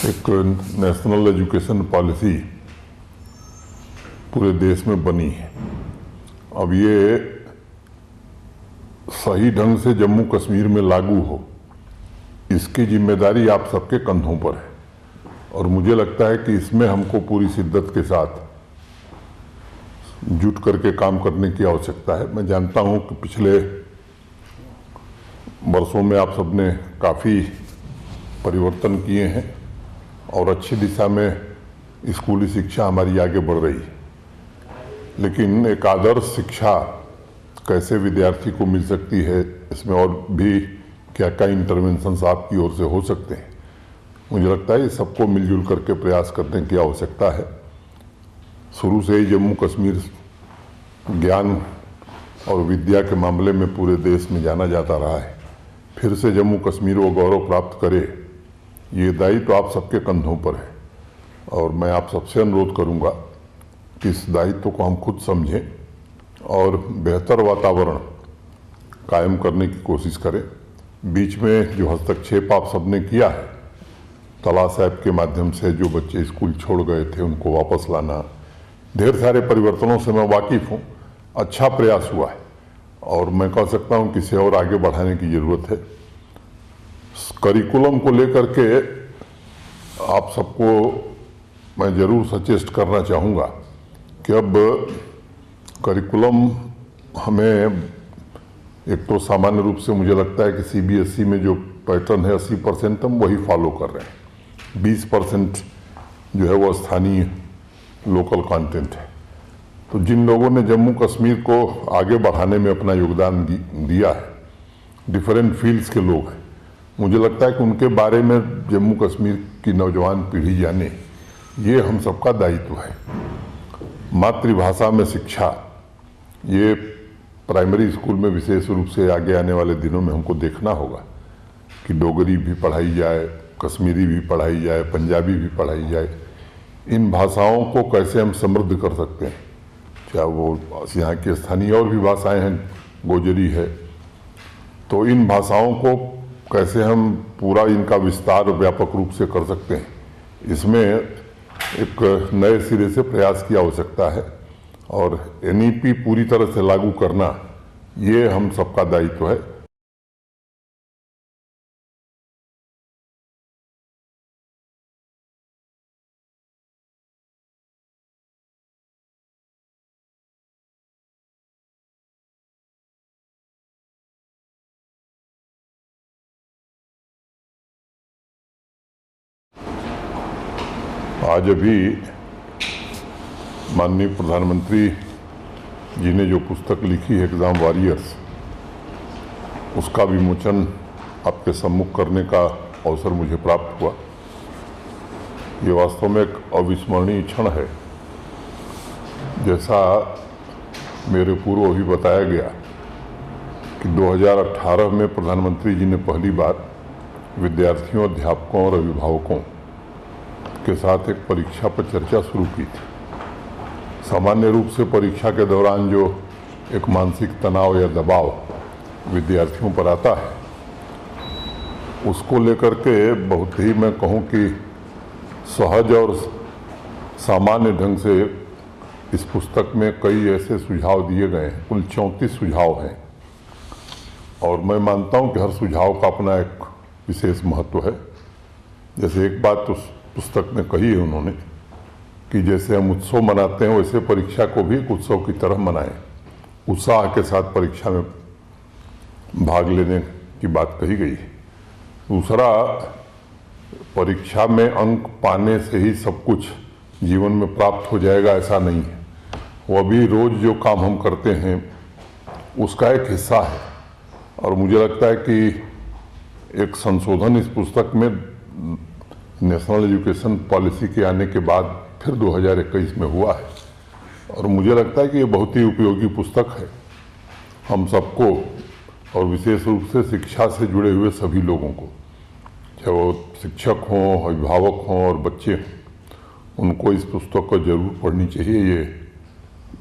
एक national education policy पूरे देश में बनी है। अब ये सही ढंग से जम्मू कश्मीर में लागू हो, इसकी जिम्मेदारी आप सबके कंधों पर है और मुझे लगता है कि इसमें हमको पूरी शिद्दत के साथ जुट करके काम करने की आवश्यकता है। मैं जानता हूं कि पिछले वर्षों में आप सबने काफ़ी परिवर्तन किए हैं और अच्छी दिशा में स्कूली शिक्षा हमारी आगे बढ़ रही है, लेकिन एक आदर्श शिक्षा कैसे विद्यार्थी को मिल सकती है, इसमें और भी क्या क्या इंटरवेंशंस आपकी ओर से हो सकते हैं, मुझे लगता है ये सबको मिलजुल करके प्रयास करने की आवश्यकता है। शुरू से ही जम्मू कश्मीर ज्ञान और विद्या के मामले में पूरे देश में जाना जाता रहा है। फिर से जम्मू कश्मीर वो गौरव प्राप्त करे, ये दायित्व तो आप सबके कंधों पर है और मैं आप सबसे अनुरोध करूंगा कि इस दायित्व को हम खुद समझें और बेहतर वातावरण कायम करने की कोशिश करें। बीच में जो हस्तक्षेप आप सबने किया है, तलाश ऐप के माध्यम से जो बच्चे स्कूल छोड़ गए थे उनको वापस लाना, ढेर सारे परिवर्तनों से मैं वाकिफ़ हूँ। अच्छा प्रयास हुआ है और मैं कह सकता हूँ कि इसे और आगे बढ़ाने की ज़रूरत है। करिकुलम को लेकर के आप सबको मैं ज़रूर सजेस्ट करना चाहूँगा कि अब करिकुलम हमें एक तो सामान्य रूप से मुझे लगता है कि सीबीएसई में जो पैटर्न है 80% हम वही फॉलो कर रहे हैं, 20% जो है वो स्थानीय लोकल कंटेंट है। तो जिन लोगों ने जम्मू कश्मीर को आगे बढ़ाने में अपना योगदान दिया है, डिफरेंट फील्ड्स के लोग हैं, मुझे लगता है कि उनके बारे में जम्मू कश्मीर की नौजवान पीढ़ी जाने, ये हम सबका दायित्व है। मातृभाषा में शिक्षा, ये प्राइमरी स्कूल में विशेष रूप से आगे आने वाले दिनों में हमको देखना होगा कि डोगरी भी पढ़ाई जाए, कश्मीरी भी पढ़ाई जाए, पंजाबी भी पढ़ाई जाए। इन भाषाओं को कैसे हम समृद्ध कर सकते हैं, चाहे वो यहाँ की स्थानीय और भी भाषाएं हैं, गोजरी है, तो इन भाषाओं को कैसे हम पूरा इनका विस्तार व्यापक रूप से कर सकते हैं, इसमें एक नए सिरे से प्रयास की आवश्यकता है और एनईपी पूरी तरह से लागू करना ये हम सबका दायित्व है। आज अभी माननीय प्रधानमंत्री जी ने जो पुस्तक लिखी है एग्ज़ाम वॉरियर्स, उसका विमोचन आपके सम्मुख करने का अवसर मुझे प्राप्त हुआ। ये वास्तव में एक अविस्मरणीय क्षण है। जैसा मेरे पूर्व भी बताया गया कि 2018 में प्रधानमंत्री जी ने पहली बार विद्यार्थियों, अध्यापकों और अभिभावकों के साथ एक परीक्षा पर चर्चा शुरू की थी। सामान्य रूप से परीक्षा के दौरान जो एक मानसिक तनाव या दबाव विद्यार्थियों पर आता है, उसको लेकर के बहुत ही मैं कहूँ कि सहज और सामान्य ढंग से इस पुस्तक में कई ऐसे सुझाव दिए गए हैं। कुल 34 सुझाव हैं और मैं मानता हूँ कि हर सुझाव का अपना एक विशेष महत्व है। जैसे एक बात तो पुस्तक में कही है उन्होंने कि जैसे हम उत्सव मनाते हैं वैसे परीक्षा को भी एक उत्सव की तरह मनाएं, उत्साह के साथ परीक्षा में भाग लेने की बात कही गई है। दूसरा, परीक्षा में अंक पाने से ही सब कुछ जीवन में प्राप्त हो जाएगा ऐसा नहीं है। वो अभी रोज जो काम हम करते हैं उसका एक हिस्सा है और मुझे लगता है कि एक संशोधन इस पुस्तक में नेशनल एजुकेशन पॉलिसी के आने के बाद फिर 2021 में हुआ है और मुझे लगता है कि ये बहुत ही उपयोगी पुस्तक है हम सबको और विशेष रूप से शिक्षा से जुड़े हुए सभी लोगों को, चाहे वो शिक्षक हों, अभिभावक हों और बच्चे हों, उनको इस पुस्तक को जरूर पढ़नी चाहिए। ये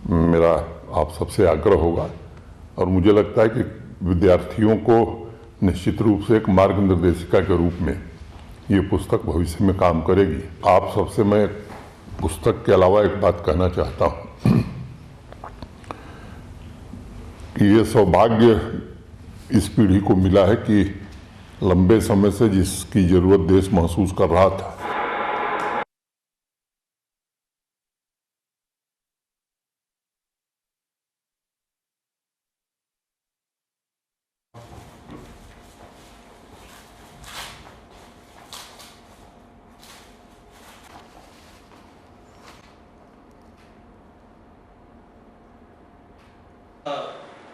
मेरा आप सबसे आग्रह होगा और मुझे लगता है कि विद्यार्थियों को निश्चित रूप से एक मार्ग निर्देशिका के रूप में ये पुस्तक भविष्य में काम करेगी। आप सबसे मैं पुस्तक के अलावा एक बात कहना चाहता हूँ कि ये सौभाग्य इस पीढ़ी को मिला है कि लंबे समय से जिसकी जरूरत देश महसूस कर रहा था,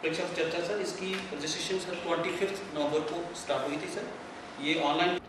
परीक्षा चर्चा सर, इसकी रजिस्ट्रेशन सर 25 नवंबर को स्टार्ट हुई थी सर। ये ऑनलाइन